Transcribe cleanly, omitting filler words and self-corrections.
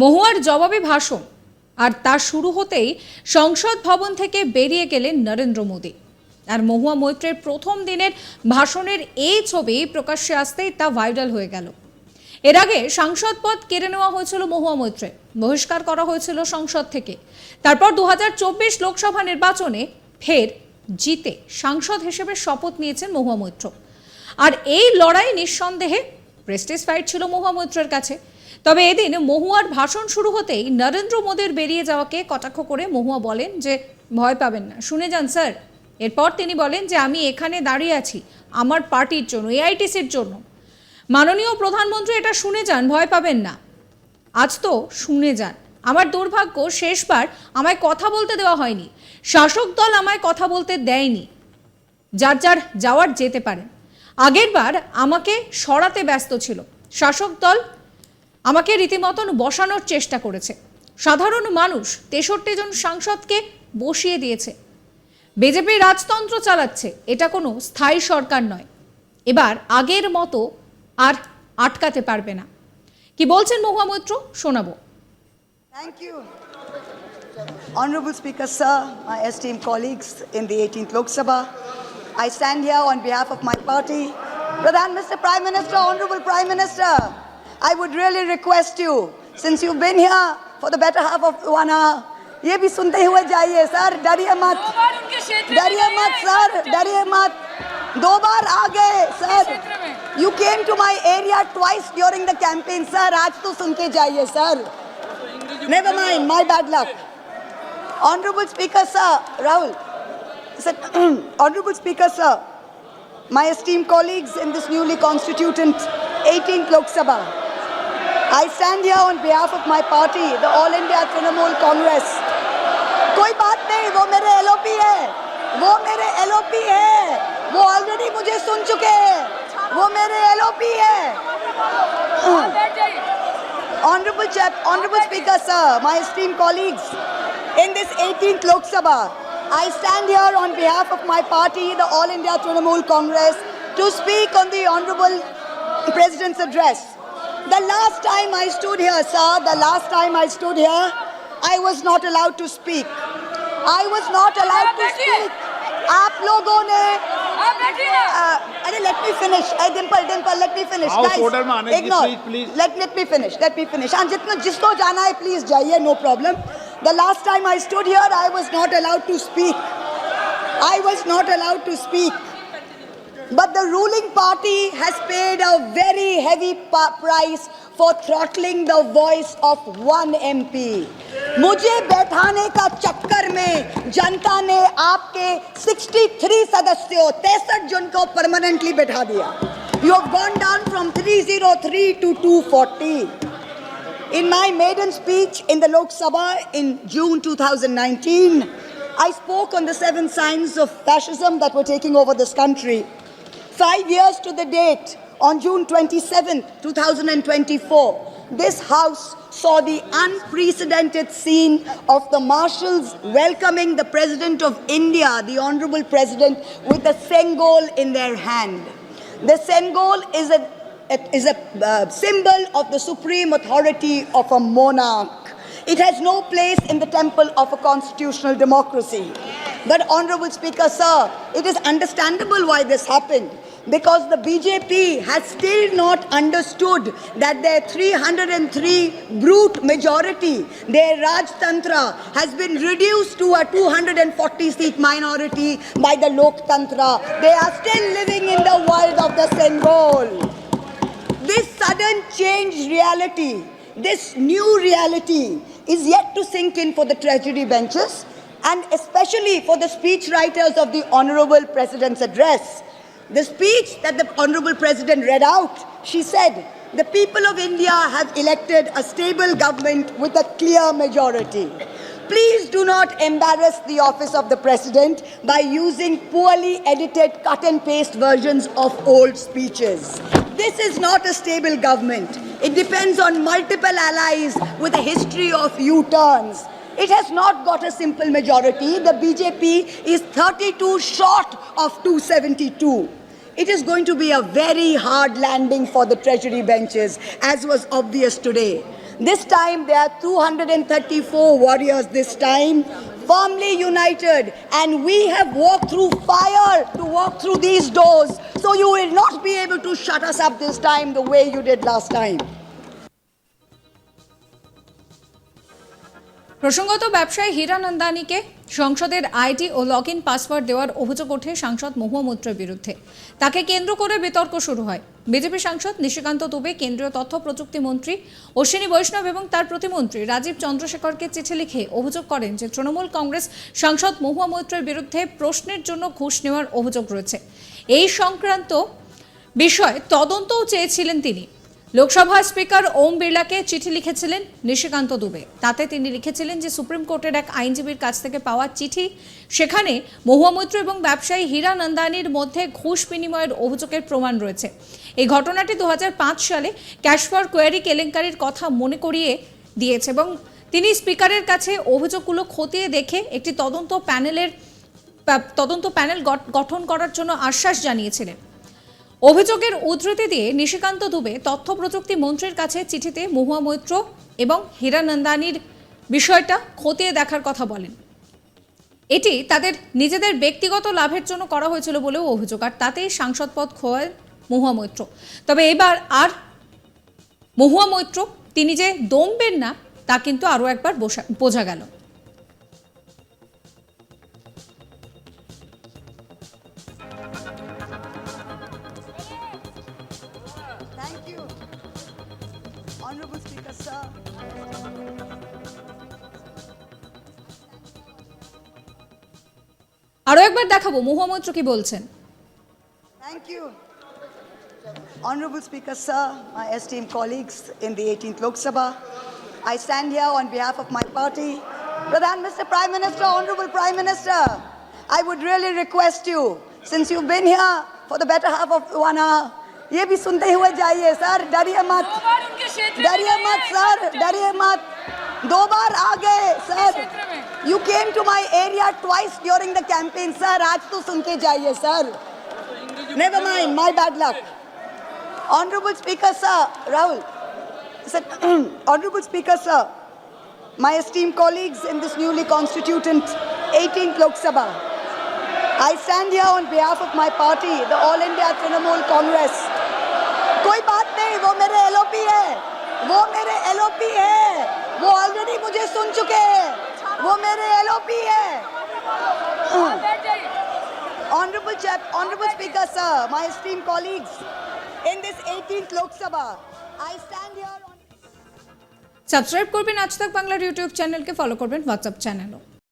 মহুয়ার জবাবে ভাষণ আর তা শুরু হতেই সংসদ ভবন থেকে বেরিয়ে গেলেন নরেন্দ্র মোদী। আর মহুয়া মৈত্রের প্রথম দিনের ভাষণের এই ছবি প্রকাশ্যে আসতেই তা ভাইরাল হয়ে গেল। এর আগে সাংসদ পদ কেড়ে নেওয়া হয়েছিল মহুয়া মৈত্রের, বহিষ্কার করা হয়েছিল সংসদ থেকে। তারপর 2024 লোকসভা নির্বাচনে ফের জিতে সাংসদ হিসেবে শপথ নিয়েছেন মহুয়া মৈত্র। আর এই লড়াই নিঃসন্দেহে প্রেস্টিজ ফাইট ছিল মহুয়া মৈত্রের কাছে। তবে এদিন মহুয়ার ভাষণ শুরু হতেই নরেন্দ্র মোদীর বেরিয়ে যাওয়াকে কটাক্ষ করে মহুয়া বলেন যে ভয় পাবেন না, শুনে যান স্যার। এরপর তিনি বলেন যে আমি এখানে দাঁড়িয়ে আছি আমার পার্টির জন্য, এআইটিসির জন্য। মাননীয় প্রধানমন্ত্রী এটা শুনে যান, ভয় পাবেন না। আজ তো শুনে যান। আমার দুর্ভাগ্য শেষবার আমায় কথা বলতে দেওয়া হয়নি, শাসক দল আমায় কথা বলতে দেয়নি। যার যার যাওয়ার যেতে পারেন। আগের বার আমাকে সরাতে ব্যস্ত ছিল, শাসক দল আমাকে রীতিমতন বসানোর চেষ্টা করেছে। সাধারণ মানুষ 63 জন সাংসদকে বসিয়ে দিয়েছে। বিজেপি রাজতন্ত্র চালাচ্ছে, এটা কোনো স্থায়ী সরকার নয়। এবার আগের মতো আর আটকাতে পারবে না। কি বলছেন মহুয়া মৈত্র, শোনাবো। Thank you. Honorable Speaker, sir, my esteemed colleagues in the 18th Lok Sabha, I stand here on behalf of my party. Pradhan Mr. Prime Minister, Honorable Prime Minister, I would really request you, since you've been here for the better half of 1 hour, ये भी सुनते हुए जाइए sir, डरिए मत sir, डरिए मत। 2 बार आ गए sir, you came to my area twice during the campaign sir, आज तो सुन के जाइए sir. Never mind, my bad luck. Honorable Speaker sir, Rahul, Honorable Speaker sir, my esteemed colleagues in this newly constituted 18th Lok Sabha, I stand here on behalf of my party, the All India Trinamool Congress. कोई बात नहीं, वो मेरे LOP है, वो मेरे LOP है, वो ऑलरेडी मुझे सुन चुके हैं, वो मेरे LOP है। Honorable Speaker sir, my esteemed colleagues in this 18th Lok Sabha, I stand here on behalf of my party, the All India Trinamool Congress, to speak on the Honorable President's address. The last time I stood here, sir, I was not allowed to speak. I was not allowed to speak. आप लोगों ने अरे let me finish. Dimple, let me finish. Guys, ignore. Let me finish. हाँ, जिसको जाना है please जाइए, no problem. The last time I stood here, I was not allowed to speak. But the ruling party has paid a very heavy price for throttling the voice of one MP. मुझे बैठाने का चक्कर में जनता ने आपके 63 सदस्यों 63 जन को परमानेंटली बैठा दिया. You have gone down from 303 to 240. In my maiden speech in the Lok Sabha in June 2019, I spoke on the 7 signs of fascism that were taking over this country. 5 years to the date, on June 27, 2024, this House saw the unprecedented scene of the marshals welcoming the President of India, the Honorable President, with a Sengol in their hand. The Sengol is a symbol of the supreme authority of a monarch. It has no place in the temple of a constitutional democracy. But Honorable Speaker, sir, it is understandable why this happened. Because the BJP has still not understood that their 303 brute majority, their Rajtantra, has been reduced to a 240-seat minority by the Loktantra. They are still living in the world of the Sengol. This sudden changed reality, this new reality, is yet to sink in for the treasury benches and especially for the speech writers of the Honorable President's address. The speech that the Honorable President read out, she said, the people of India have elected a stable government with a clear majority. Please do not embarrass the office of the President by using poorly edited cut and paste versions of old speeches. This is not a stable government. It depends on multiple allies with a history of U-turns. It has not got a simple majority. The BJP is 32 short of 272. It is going to be a very hard landing for the treasury benches, as was obvious today. This time there are 234 warriors this time, firmly united, and we have walked through fire to walk through these doors. So you will not be able to shut us up this time the way you did last time. প্রসঙ্গত ব্যবসায়ী হীরা নন্দানীকে সংসদের ID ও log in password দেওয়ার অভিযোগ ওঠে সাংসদ মহুয়া মৈত্রের বিরুদ্ধে। তাকে কেন্দ্র করে বিতর্ক শুরু হয়। বিজেপি সাংসদ নিশিকান্ত দুবে কেন্দ্রীয় তথ্য প্রযুক্তি মন্ত্রী অশ্বিনী বৈষ্ণব এবং তার প্রতিমন্ত্রী রাজীব চন্দ্রশেখরকে চিঠি লিখে অভিযোগ করেন যে তৃণমূল কংগ্রেস সাংসদ মহুয়া মৈত্রের বিরুদ্ধে প্রশ্নের জন্য ঘুষ নেওয়ার অভিযোগ রয়েছে। এই সংক্রান্ত বিষয়ে তদন্তও চেয়েছিলেন তিনি। লোকসভা স্পিকার ওম বিড়লাকে চিঠি লিখেছিলেন নিশিকান্ত দুবে। তাতে তিনি লিখেছিলেন যে সুপ্রিম কোর্টের এক আইনজীবীর কাছ থেকে পাওয়া চিঠি, সেখানে মহুয়া মৈত্র এবং ব্যবসায়ী হীরা নন্দানীর মধ্যে ঘুষ বিনিময়ের অভিযোগের প্রমাণ রয়েছে। এই ঘটনাটি 2005 সালে ক্যাশ ফর কোয়ারি কেলেঙ্কারির কথা মনে করিয়ে দিয়েছে এবং তিনি স্পিকারের কাছে অভিযোগগুলো খতিয়ে দেখে একটি তদন্ত প্যানেল গঠন করার জন্য আশ্বাস জানিয়েছিলেন। অভিযোগের উদ্ধৃতি দিয়ে নিশিকান্ত দুবে তথ্য প্রযুক্তি মন্ত্রীর কাছে চিঠিতে মহুয়া মৈত্র এবং হীরা নন্দানীর বিষয়টা খতিয়ে দেখার কথা বলেন। এটি তাদের নিজেদের ব্যক্তিগত লাভের জন্য করা হয়েছিল বলেও অভিযোগ, আর তাতেই সাংসদ পদ খোয়ায় মহুয়া মৈত্র। তবে এবার আর মহুয়া মৈত্র তিনি যে দমবেন না তা কিন্তু আরও একবার বোঝা গেল। Thank you. Honorable Speaker, sir. আরও একবার দেখাবো মহুয়া মৈত্র কি বলছেন। Thank you. Honorable Speaker, sir, my esteemed colleagues in the 18th Lok Sabha, I stand here on behalf of my party. Pradhan, Mr. Prime Minister, Honorable Prime Minister, I would really request you, since you've been here for the better half of 1 hour, ये भी सुनते हुए जाइए sir, डरिए मत, sir, डरिए मत, 2 बार आ गए sir, you came to my area twice during the campaign sir, आज तो सुन के जाइए sir, never mind, my bad luck. Honorable Speaker sir, Rahul, sir, Honorable Speaker sir, my esteemed colleagues in this newly constituted 18th Lok Sabha, I stand here on behalf of my party, the All India Trinamool Congress. कोई बात नहीं, वो मेरे LOP है, वो मेरे LOP है, वो ऑलरेडी मुझे सुन चुके हैं, वो मेरे एलओपी है। Honorable Speaker sir, my esteemed colleagues in this 18th Lok Sabha, I stand here on subscribe করবেন আজ তাক বাংলার ইউটিউব চ্যানেলকে, ফলো করবেন হোয়াটসঅ্যাপ চ্যানেলও।